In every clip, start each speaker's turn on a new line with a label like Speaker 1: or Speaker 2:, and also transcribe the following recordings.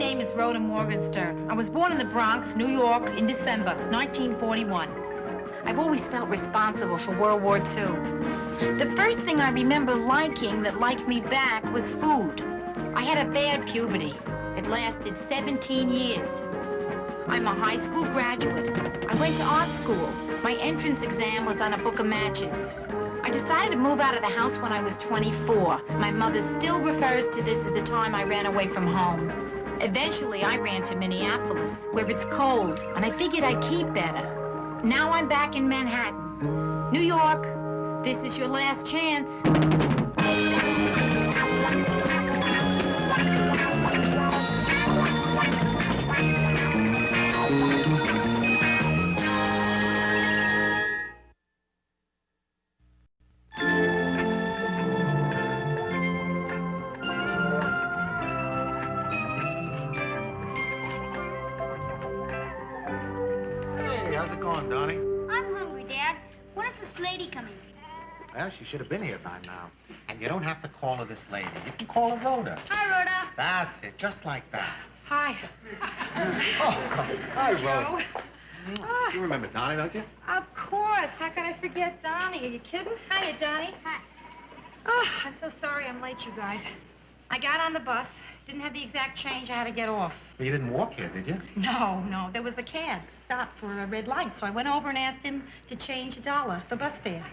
Speaker 1: name is Rhoda Morgenstern. I was born in the Bronx, New York, in December 1941. I've always felt responsible for World War II. The first thing I remember liking that liked me back was food. I had a bad puberty. It lasted 17 years. I'm a high school graduate. I went to art school. My entrance exam was on a book of matches. I decided to move out of the house when I was 24. My mother still refers to this as the time I ran away from home. Eventually, I ran to Minneapolis, where it's cold, and I figured I'd keep better. Now I'm back in Manhattan. New York, this is your last chance.
Speaker 2: Well, she should have been here by now. And you don't have to call her this lady. You can call her Rhoda.
Speaker 3: Hi, Rhoda.
Speaker 2: That's it, just like that.
Speaker 1: Hi.
Speaker 2: Oh, hi, Rhoda. You remember Donnie, don't you?
Speaker 1: Of course. How could I forget Donnie? Are you kidding? Hiya, Donnie.
Speaker 3: Hi.
Speaker 1: Oh, I'm so sorry I'm late, you guys. I got on the bus. Didn't have the exact change. I had to get off.
Speaker 2: Well, you didn't walk here, did you?
Speaker 1: No. There was a cab stopped for a red light, so I went over and asked him to change $1 for bus fare.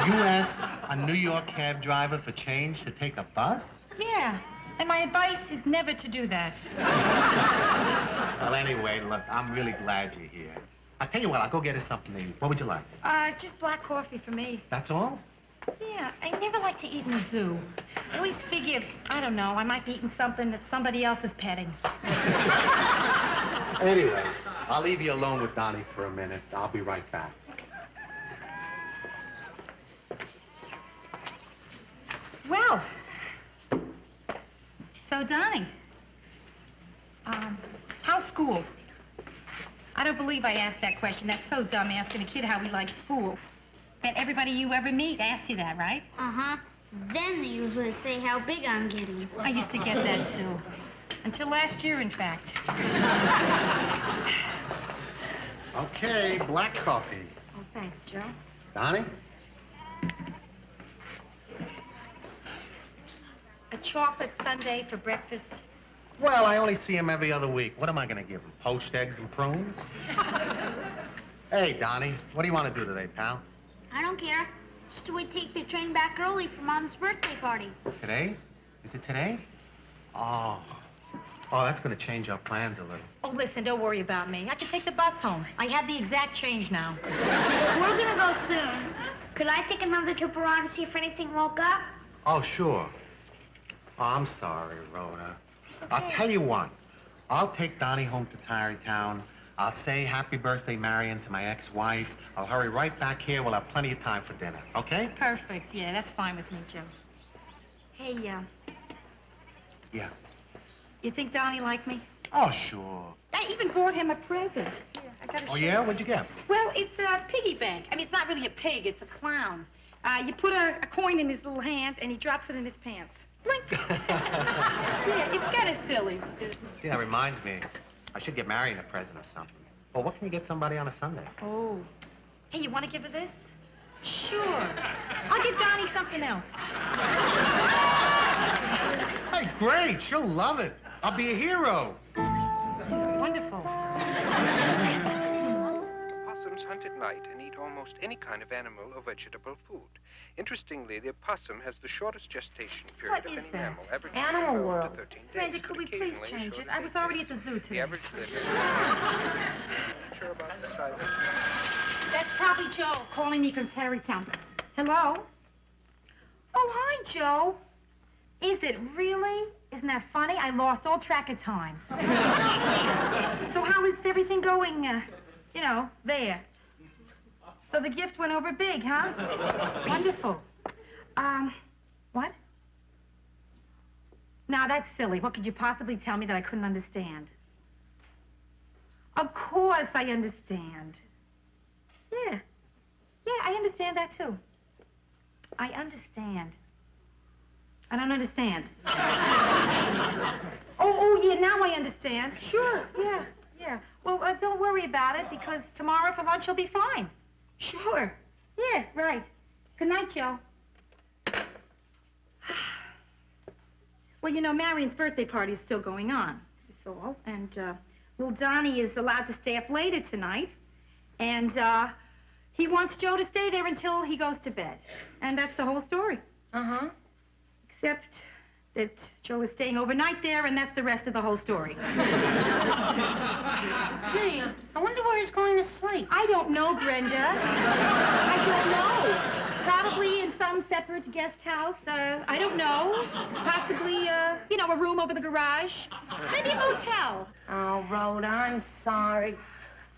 Speaker 2: You asked a New York cab driver for change to take a bus?
Speaker 1: Yeah, and my advice is never to do that.
Speaker 2: Well, anyway, look, I'm really glad you're here. I'll tell you what, I'll go get us something to eat. What would you like?
Speaker 1: Just black coffee for me.
Speaker 2: That's all?
Speaker 1: Yeah, I never like to eat in the zoo. I always figure, I don't know, I might be eating something that somebody else is petting.
Speaker 2: Anyway, I'll leave you alone with Donnie for a minute. I'll be right back.
Speaker 1: Well, so Donnie, how's school? I don't believe I asked that question. That's so dumb, asking a kid how he likes school. Bet everybody you ever meet asks you that, right?
Speaker 3: Uh-huh. Then they usually say how big I'm getting.
Speaker 1: I used to get that, too. Until last year, in fact.
Speaker 2: Okay, black coffee.
Speaker 1: Oh, thanks, Joe.
Speaker 2: Donnie?
Speaker 1: A chocolate sundae for breakfast.
Speaker 2: Well, I only see him every other week. What am I going to give him? Poached eggs and prunes? Hey, Donnie, what do you want to do today, pal?
Speaker 3: I don't care. Just we take the train back early for Mom's birthday party.
Speaker 2: Today? Is it today? Oh, that's going to change our plans a little.
Speaker 1: Oh, listen, don't worry about me. I can take the bus home. I have the exact change now.
Speaker 3: We're going to go soon. Could I take another trip around to see if anything woke up?
Speaker 2: Oh, sure. Oh, I'm sorry, Rhoda.
Speaker 1: Okay.
Speaker 2: I'll tell you what. I'll take Donnie home to Tarrytown. I'll say happy birthday, Marion, to my ex-wife. I'll hurry right back here. We'll have plenty of time for dinner, okay?
Speaker 1: Perfect. Yeah, that's fine with me, Joe. Hey,
Speaker 2: Yeah.
Speaker 1: You think Donnie liked me?
Speaker 2: Oh, sure.
Speaker 1: I even bought him a present. Yeah, I got
Speaker 2: Oh, yeah? What'd you get?
Speaker 1: Well, it's a piggy bank. I mean, it's not really a pig. It's a clown. You put a coin in his little hand, and he drops it in his pants. Blink. Yeah, it's kind of silly.
Speaker 2: See, that reminds me. I should get Marion a present or something. Well, what can you get somebody on a Sunday?
Speaker 1: Oh. Hey, you want to give her this? Sure. I'll get Donnie something else.
Speaker 2: Hey, great. She'll love it. I'll be a hero.
Speaker 1: Wonderful.
Speaker 4: Possums hunt at night and eat almost any kind of animal or vegetable food. Interestingly, the opossum has the shortest gestation period
Speaker 1: What
Speaker 4: of
Speaker 1: is
Speaker 4: any
Speaker 1: that?
Speaker 4: mammal, averaging
Speaker 1: Animal
Speaker 4: 12
Speaker 1: World.
Speaker 4: to 13 days.
Speaker 1: Brenda, could
Speaker 4: but
Speaker 1: we please
Speaker 4: occasionally
Speaker 1: change it?
Speaker 4: shorter
Speaker 1: I was
Speaker 4: than
Speaker 1: already at
Speaker 4: 10
Speaker 1: the zoo
Speaker 4: days.
Speaker 1: today.
Speaker 4: The average lived sure about the size of
Speaker 1: That's probably Joe calling me from Tarrytown. Hello? Oh, hi, Joe. Is it really? Isn't that funny? I lost all track of time. So how is everything going, there? So the gift went over big, huh? Wonderful. What? Now, that's silly. What could you possibly tell me that I couldn't understand? Of course I understand. Yeah. Yeah, I understand that, too. I understand. I don't understand. Oh, yeah, now I understand. Sure, yeah. Well, don't worry about it, because tomorrow for lunch you'll be fine. Sure. Yeah, right. Good night, Joe. Well, you know, Marion's birthday party is still going on, that's all. And, little Donnie is allowed to stay up later tonight. And, he wants Joe to stay there until he goes to bed. And that's the whole story. Uh-huh. Except that Joe is staying overnight there, and that's the rest of the whole story.
Speaker 5: Gee, I wonder where he's going to sleep.
Speaker 1: I don't know, Brenda. I don't know. Probably in some separate guest house. I don't know. Possibly, you know, a room over the garage. Maybe a motel.
Speaker 5: Oh, Rhoda, I'm sorry.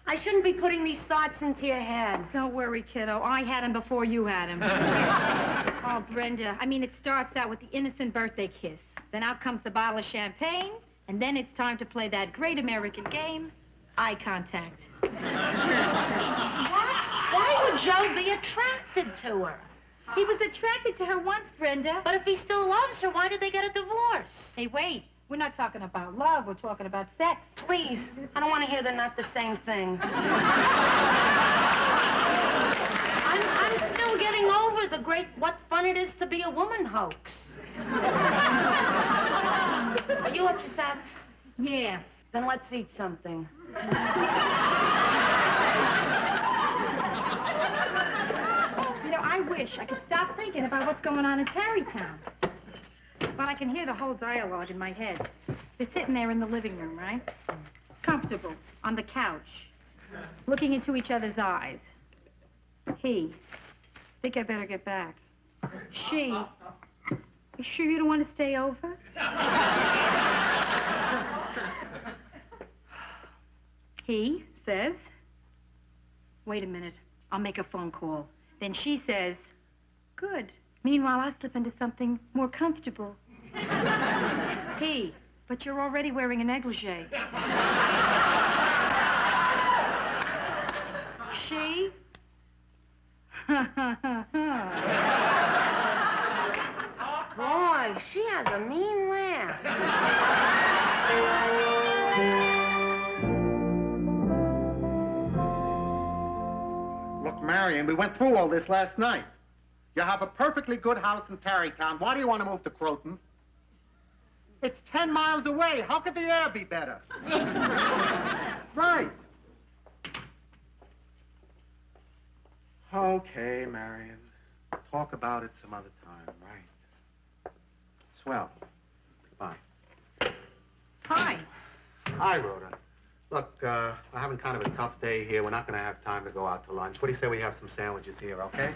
Speaker 5: I shouldn't be putting these thoughts into your head.
Speaker 1: Don't worry, kiddo. I had him before you had him. Oh, Brenda, I mean, it starts out with the innocent birthday kiss. Then out comes the bottle of champagne, and then it's time to play that great American game, eye contact.
Speaker 5: What? Why would Joe be attracted to her?
Speaker 1: He was attracted to her once, Brenda.
Speaker 5: But if he still loves her, why did they get a divorce?
Speaker 1: Hey, wait. We're not talking about love. We're talking about sex.
Speaker 5: Please, I don't want to hear they're not the same thing. I'm still getting over the great what fun it is to be a woman hoax. Are you upset?
Speaker 1: Yeah.
Speaker 5: Then let's eat something.
Speaker 1: You know, I wish I could stop thinking about what's going on in Tarrytown. But I can hear the whole dialogue in my head. They're sitting there in the living room, right? Comfortable, on the couch, looking into each other's eyes. He, think I better get back. She, you sure you don't want to stay over? He says, wait a minute, I'll make a phone call. Then she says, good. Meanwhile, I slip into something more comfortable. He, but you're already wearing a negligee. She?
Speaker 5: Boy, she has a mean laugh.
Speaker 2: Look, Marion, we went through all this last night. You have a perfectly good house in Tarrytown. Why do you want to move to Croton? It's 10 miles away. How could the air be better? Right. Okay, Marion. Talk about it some other time, right? Swell. Goodbye.
Speaker 1: Hi.
Speaker 2: Hi, Rhoda. Look, we're having kind of a tough day here. We're not going to have time to go out to lunch. What do you say we have some sandwiches here, okay?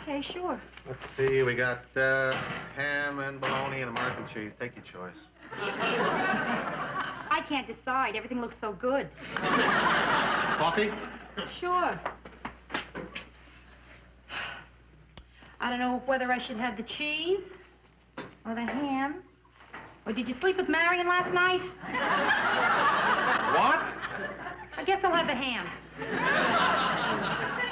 Speaker 1: Okay, sure.
Speaker 2: Let's see, we got ham and bologna and American cheese. Take your choice.
Speaker 1: I can't decide. Everything looks so good.
Speaker 2: Coffee?
Speaker 1: Sure. I don't know whether I should have the cheese or the ham. Or did you sleep with Marion last night?
Speaker 2: What?
Speaker 1: I guess I'll have the ham.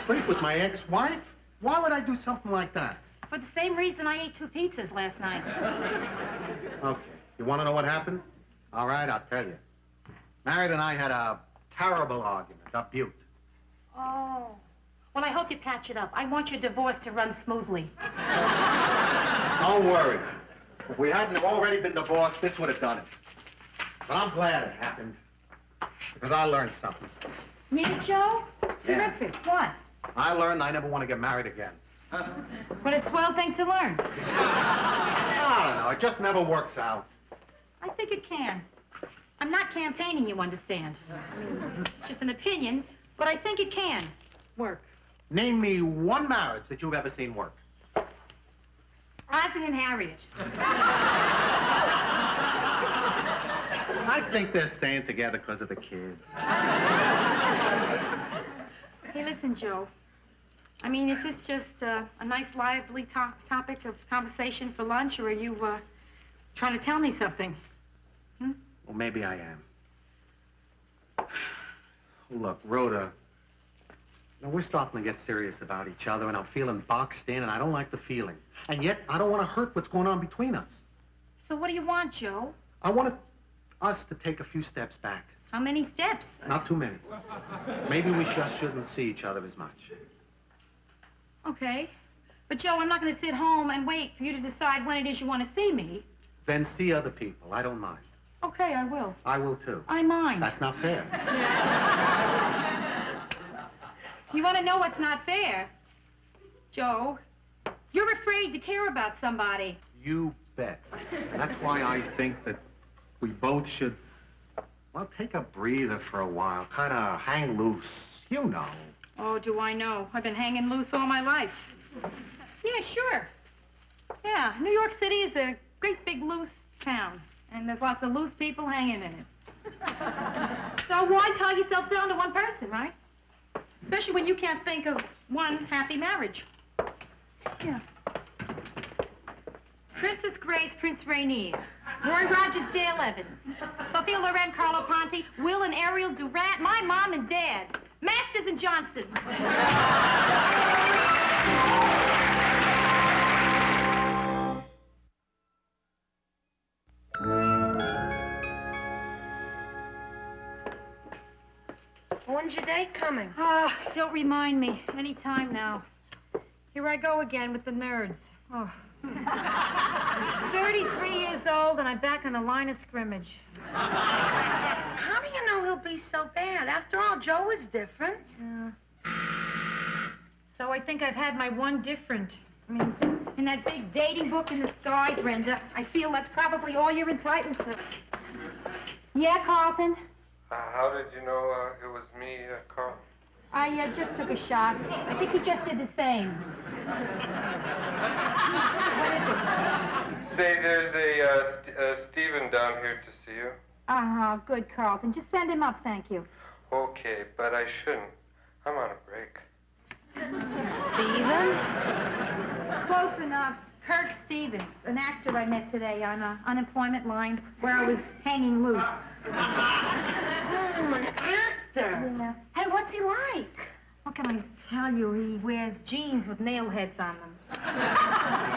Speaker 2: Sleep with my ex-wife? Why would I do something like that?
Speaker 1: For the same reason I ate 2 pizzas last night.
Speaker 2: Okay. You want to know what happened? All right, I'll tell you. Marion and I had a terrible argument, a beaut.
Speaker 1: Oh. Well, I hope you patch it up. I want your divorce to run smoothly.
Speaker 2: Don't worry. If we hadn't already been divorced, this would have done it. But I'm glad it happened. Because I learned something.
Speaker 1: Me, Joe?
Speaker 2: Yeah.
Speaker 1: Terrific. What?
Speaker 2: I learned I never want to get married again.
Speaker 1: What a swell thing to learn.
Speaker 2: I don't know. It just never works out.
Speaker 1: I think it can. I'm not campaigning, you understand. I mean, it's just an opinion, but I think it can work.
Speaker 2: Name me one marriage that you've ever seen work.
Speaker 1: Ozzie and Harriet.
Speaker 2: I think they're staying together because of the kids.
Speaker 1: Hey, listen, Joe. I mean, is this just a nice, lively topic of conversation for lunch, or are you trying to tell me something? Hmm?
Speaker 2: Well, maybe I am. Look, Rhoda, you know, we're starting to get serious about each other, and I'm feeling boxed in, and I don't like the feeling. And yet, I don't want to hurt what's going on between us.
Speaker 1: So what do you want, Joe?
Speaker 2: I want to us to take a few steps back.
Speaker 1: How many steps?
Speaker 2: Not too many. Maybe we just shouldn't see each other as much.
Speaker 1: Okay. But, Joe, I'm not going to sit home and wait for you to decide when it is you want to see me.
Speaker 2: Then see other people. I don't mind.
Speaker 1: Okay, I will.
Speaker 2: I will, too.
Speaker 1: I mind.
Speaker 2: That's not fair.
Speaker 1: You want to know what's not fair? Joe, you're afraid to care about somebody.
Speaker 2: You bet. That's why I think that we both should, well, take a breather for a while. Kind of hang loose. You know.
Speaker 1: Oh, do I know? I've been hanging loose all my life. Yeah, sure. Yeah, New York City is a great big loose town. And there's lots of loose people hanging in it. So why tie yourself down to one person, right? Especially when you can't think of one happy marriage. Yeah. Princess Grace, Prince Rainier, Roy Rogers, Dale Evans, Sophia Loren, Carlo Ponti, Will and Ariel Durant, my mom and dad, Masters and Johnson.
Speaker 5: When's your date coming?
Speaker 1: Ah, don't remind me. Any time now. Here I go again with the nerds. Oh. 33 years old, and I'm back on the line of scrimmage.
Speaker 5: How do you know he'll be so bad? After all, Joe is different.
Speaker 1: Yeah. So I think I've had my one different. I mean, in that big dating book in the sky, Brenda, I feel that's probably all you're entitled to. Yeah, Carlton?
Speaker 4: How did you know it was me, Carl?
Speaker 1: I just took a shot. I think he just did the same. What is it?
Speaker 4: Say, there's a Stephen down here to see you.
Speaker 1: Oh, good, Carlton. Just send him up, thank you.
Speaker 4: Okay, but I shouldn't. I'm on a break.
Speaker 1: Stephen? Close enough. Kirk Stevens, an actor I met today on an unemployment line where I was hanging loose.
Speaker 5: Oh, an actor.
Speaker 1: Yeah.
Speaker 5: Hey, what's he like?
Speaker 1: What can I tell you? He wears jeans with nail heads on them.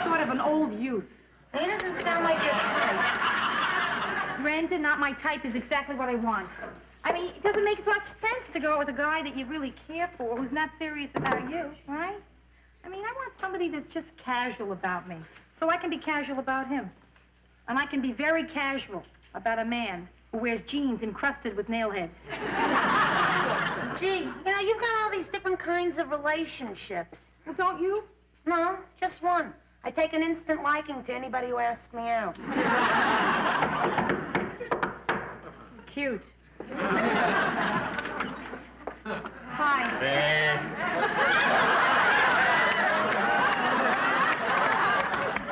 Speaker 1: Sort of an old youth.
Speaker 5: He doesn't sound like your type.
Speaker 1: Brenda, not my type, is exactly what I want. I mean, it doesn't make much sense to go with a guy that you really care for, who's not serious about you, right? I mean, I want somebody that's just casual about me, so I can be casual about him. And I can be very casual about a man who wears jeans encrusted with nail heads.
Speaker 5: Gee, you know, you've got all these different kinds of relationships.
Speaker 1: Well, don't you?
Speaker 5: No, just one. I take an instant liking to anybody who asks me out.
Speaker 1: Cute. Hi.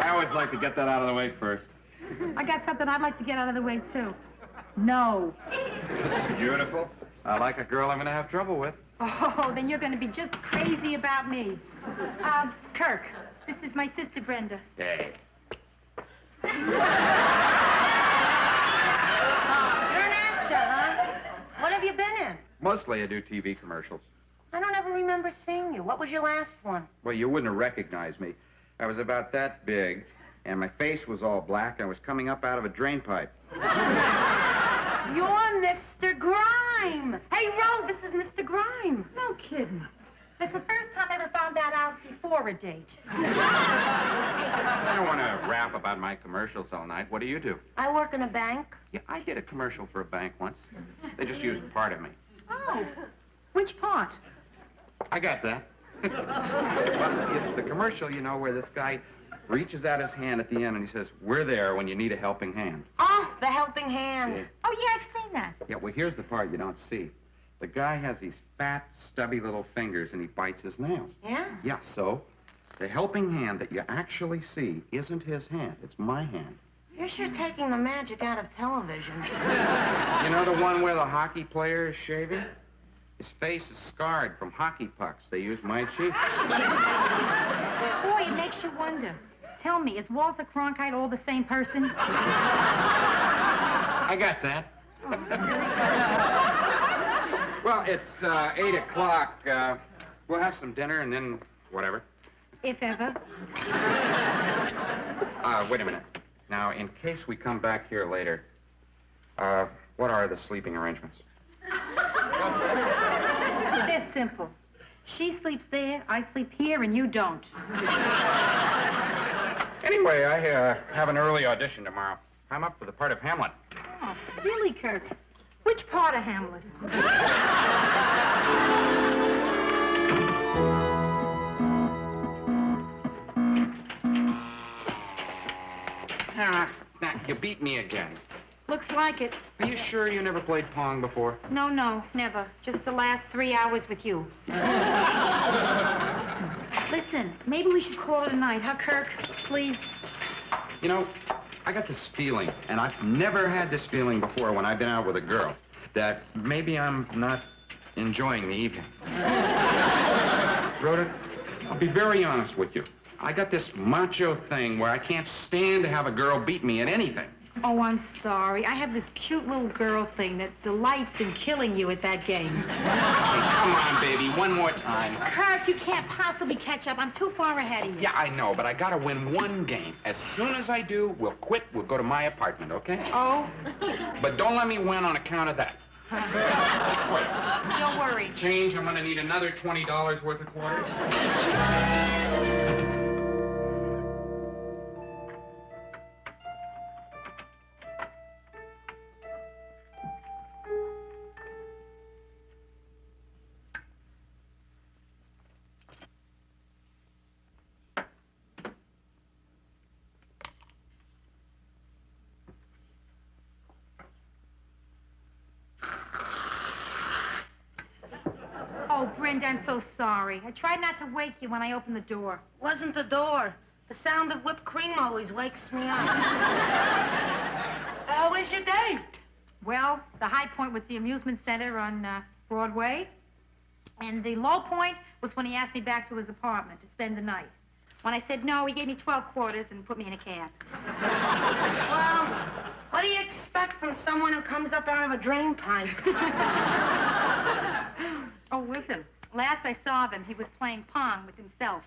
Speaker 6: I always like to get that out of the way first.
Speaker 1: I got something I'd like to get out of the way, too. No.
Speaker 6: Beautiful. I like a girl I'm going to have trouble with.
Speaker 1: Oh, then you're going to be just crazy about me. Kirk, this is my sister, Brenda.
Speaker 6: Hey.
Speaker 5: You're an actor, huh? What have you been in?
Speaker 6: Mostly I do TV commercials.
Speaker 5: I don't ever remember seeing you. What was your last one?
Speaker 6: Well, you wouldn't have recognized me. I was about that big, and my face was all black, and I was coming up out of a drain pipe.
Speaker 5: You're Mr. Grime. Hey, Ro, this is Mr. Grime.
Speaker 1: No kidding. It's the first time I ever found that out before a date.
Speaker 6: I don't want to rap about my commercials all night. What do you do?
Speaker 5: I work in a bank.
Speaker 6: Yeah, I did a commercial for a bank once. They just used part of me.
Speaker 1: Oh, which part?
Speaker 6: I got that. Well, it's the commercial, you know, where this guy reaches out his hand at the end and he says, "We're there when you need a helping hand."
Speaker 5: Oh, the helping hand.
Speaker 6: Yeah.
Speaker 1: Oh, yeah, I've seen that.
Speaker 6: Yeah, well, here's the part you don't see. The guy has these fat, stubby little fingers and he bites his nails.
Speaker 5: Yeah?
Speaker 6: Yeah, so the helping hand that you actually see isn't his hand. It's my hand.
Speaker 5: You're sure taking the magic out of television.
Speaker 6: You know the one where the hockey player is shaving? His face is scarred from hockey pucks. They use my cheek.
Speaker 1: Boy, it makes you wonder. Tell me, is Walter Cronkite all the same person?
Speaker 6: I got that. Well, it's 8 o'clock. We'll have some dinner and then whatever.
Speaker 1: If ever.
Speaker 6: Wait a minute. Now, in case we come back here later, What are the sleeping arrangements?
Speaker 1: They're simple. She sleeps there, I sleep here, and you don't.
Speaker 6: Anyway, I have an early audition tomorrow. I'm up for the part of Hamlet.
Speaker 1: Oh, really, Kirk? Which part of Hamlet?
Speaker 6: Now, you beat me again.
Speaker 1: Looks like it.
Speaker 6: Are you sure you never played Pong before?
Speaker 1: No, never. Just the last 3 hours with you. Listen, maybe we should call it a night, huh, Kirk? Please?
Speaker 6: You know, I got this feeling, and I've never had this feeling before when I've been out with a girl, that maybe I'm not enjoying the evening. Rhoda, I'll be very honest with you. I got this macho thing where I can't stand to have a girl beat me at anything.
Speaker 1: Oh, I'm sorry. I have this cute little girl thing that delights in killing you at that game.
Speaker 6: Hey, come on, baby, one more time.
Speaker 1: Kirk, you can't possibly catch up. I'm too far ahead of you.
Speaker 6: Yeah, I know, but I gotta win one game. As soon as I do, we'll quit. We'll go to my apartment, okay?
Speaker 1: Oh?
Speaker 6: But don't let me win on account of that. Wait.
Speaker 1: Don't worry.
Speaker 6: Change, I'm gonna need another $20 worth of quarters.
Speaker 1: Oh, Brenda, I'm so sorry. I tried not to wake you when I opened the door.
Speaker 5: Wasn't the door. The sound of whipped cream always wakes me up. How was your date?
Speaker 1: Well, the high point was the amusement center on Broadway. And the low point was when he asked me back to his apartment to spend the night. When I said no, he gave me 12 quarters and put me in a cab.
Speaker 5: Well, what do you expect from someone who comes up out of a drain pipe?
Speaker 1: Oh, listen. Last I saw of him, he was playing Pong with himself.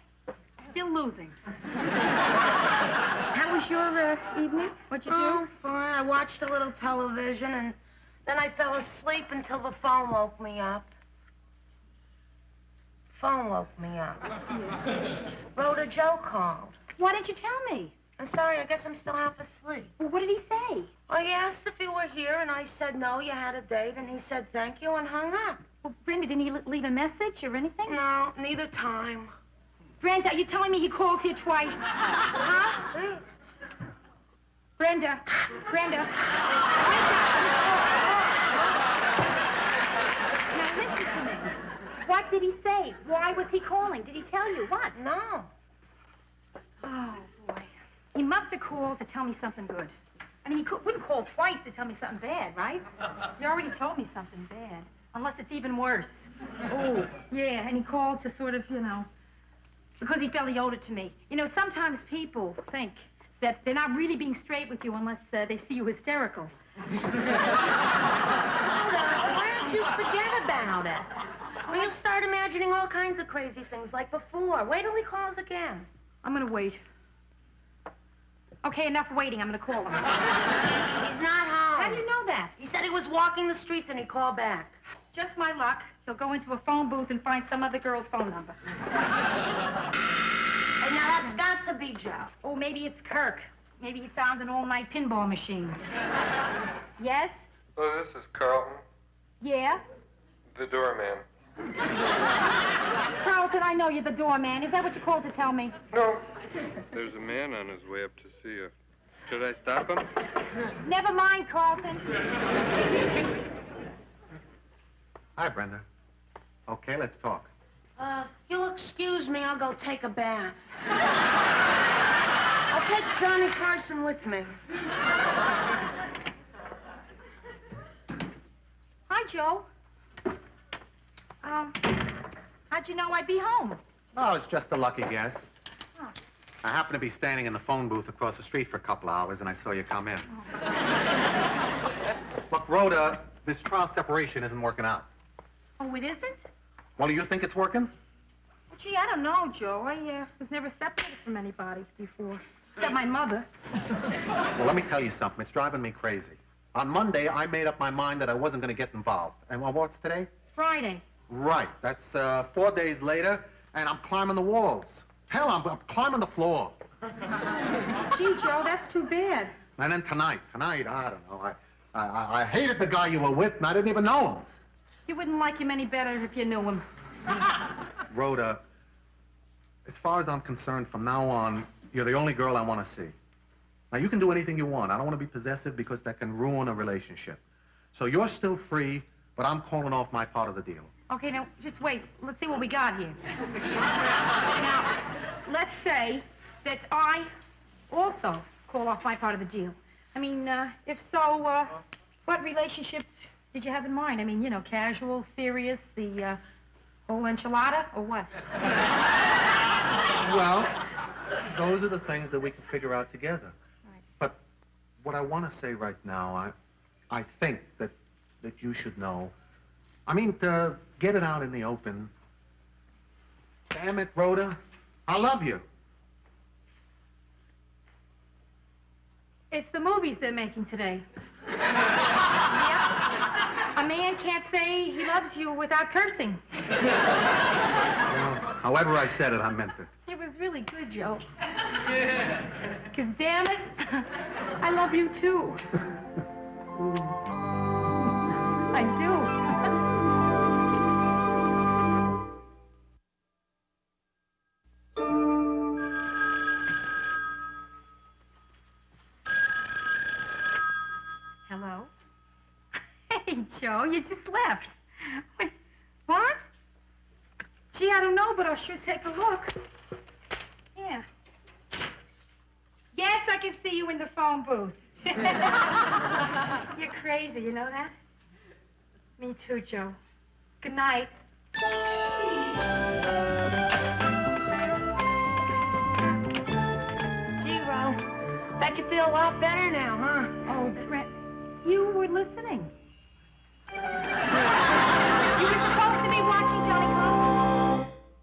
Speaker 1: Still losing. How was your evening? What'd you do?
Speaker 5: Oh, fine. I watched a little television, and then I fell asleep until the phone woke me up. Phone woke me up. Rhoda, Joe called.
Speaker 1: Why didn't you tell me?
Speaker 5: I'm sorry, I guess I'm still half asleep.
Speaker 1: Well, what did he say?
Speaker 5: Well, he asked if you were here, and I said no, you had a date, and he said thank you and hung up.
Speaker 1: Well, Brenda, didn't he leave a message or anything?
Speaker 5: No, neither time.
Speaker 1: Brenda, are you telling me he called here twice? Huh? Brenda. Brenda. Now, listen to me. What did he say? Why was he calling? Did he tell you what?
Speaker 5: No.
Speaker 1: Oh, boy. He must have called to tell me something good. I mean, he wouldn't call twice to tell me something bad, right? He already told me something bad. Unless it's even worse. Oh, yeah, and he called to sort of, you know, because he felt he owed it to me. You know, sometimes people think that they're not really being straight with you unless they see you hysterical.
Speaker 5: Why don't you forget about it? Or you'll start imagining all kinds of crazy things like before. Wait till he calls again.
Speaker 1: I'm gonna wait. Okay, enough waiting. I'm gonna call him.
Speaker 5: He's not home.
Speaker 1: How do you know that?
Speaker 5: He said he was walking the streets and he called back.
Speaker 1: Just my luck. He'll go into a phone booth and find some other girl's phone number.
Speaker 5: And now that's got to be Joe.
Speaker 1: Oh, maybe it's Kirk. Maybe he found an all-night pinball machine. Yes?
Speaker 4: Oh, this is Carlton,
Speaker 1: Yeah?
Speaker 4: the doorman.
Speaker 1: Carlton, I know you're the doorman. Is that what you called to tell me?
Speaker 4: No. There's a man on his way up to see you. Should I stop him?
Speaker 1: Never mind, Carlton.
Speaker 2: Hi, Brenda. Okay, let's talk.
Speaker 5: You'll excuse me, I'll go take a bath. I'll take Johnny Carson with me.
Speaker 1: Hi, Joe. How'd you know I'd be home?
Speaker 2: Oh, it's just a lucky guess.
Speaker 1: Oh.
Speaker 2: I happened to be standing in the phone booth across the street for a couple hours, and I saw you come in. Look, Rhoda, this trial separation isn't working out.
Speaker 1: Oh, it isn't?
Speaker 2: Well, do you think it's working?
Speaker 1: Well, gee, I don't know, Joe. I was never separated from anybody before. Except my mother.
Speaker 2: Well, let me tell you something. It's driving me crazy. On Monday, I made up my mind that I wasn't going to get involved. And well, what's today?
Speaker 1: Friday.
Speaker 2: Right. That's 4 days later, and I'm climbing the walls. Hell, I'm climbing the floor.
Speaker 5: Gee, Joe, that's too bad.
Speaker 2: And then tonight, I don't know. I hated the guy you were with, and I didn't even know him.
Speaker 1: You wouldn't like him any better if you knew him.
Speaker 2: Rhoda, as far as I'm concerned, from now on, you're the only girl I want to see. Now, you can do anything you want. I don't want to be possessive because that can ruin a relationship. So you're still free, but I'm calling off my part of the deal.
Speaker 1: Okay, now, just wait. Let's see what we got here. Now, let's say that I also call off my part of the deal. I mean, if so, what relationship did you have in mind? I mean, you know, casual, serious, the whole enchilada, or what?
Speaker 2: Well, those are the things that we can figure out together.
Speaker 1: Right.
Speaker 2: But what I want to say right now, I think that you should know. I mean, to get it out in the open. Damn it, Rhoda, I love you.
Speaker 1: It's the movies they're making today. Yep. A man can't say he loves you without cursing.
Speaker 2: Well, however I said it, I meant it.
Speaker 1: It was really good, Joe. Because, damn it, I love you, too. I do. Hello? Hey, Joe, you just left. Wait, what? Gee, I don't know, but I'll sure take a look. Yeah. Yes, I can see you in the phone booth. You're crazy, you know that? Me too, Joe. Good night.
Speaker 5: Gee, Ro, bet you feel a lot better now, huh?
Speaker 1: Oh, Brent, you were listening.